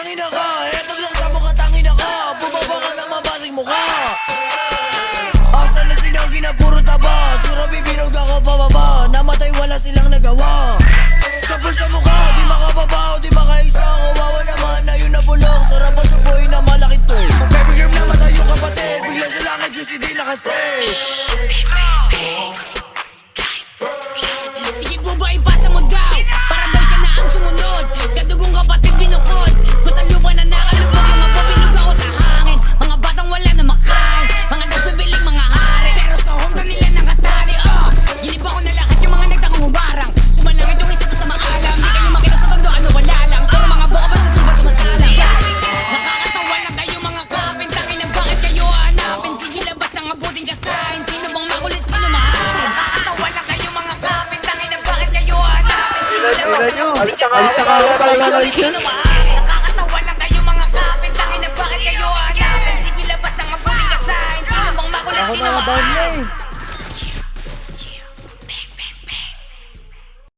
tangina ka. Etong lang sa mukha, tangina ka. Bumaba ka na mabasing mukha. Asa na sinagi na puro taba. Sura bibinog ako pababa. Namatay wala silang nagawa. Kapal sa mukha, di makababa o di makaisa. Kawawa naman na yun nabulok. Sarap ang suboy na malaki to. Baby girl namatay yung kapatid. Bigla sa langit yung hindi nakasave. Sige po ba ipasa mo daw? Para daw siya na ang sumunod. Kadugong kapatid binukod. Kung sa lupa na nakalubog yung abo binog ako sa hangin. Mga batang wala na makain. Mga nagbibiling mga hari. Pero sa home na nila nakatali. Giniba ko na lahat yung mga nagtakang hubarang. Sumalangit yung isa basta maalam. Di kayo makita sa tondo ano wala lang. Pero mga buka ba sa tuba sumasalang. Nakakatawa lang kayo mga kapin. Tangin na bakit kayo hanapin. Sige labas ng abuting kasahin. Sino bang makulit sino mahalin. Nakakatawa lang kayo mga kapin. Tangin na bakit kayo hanapin. Alis na nga ako pala na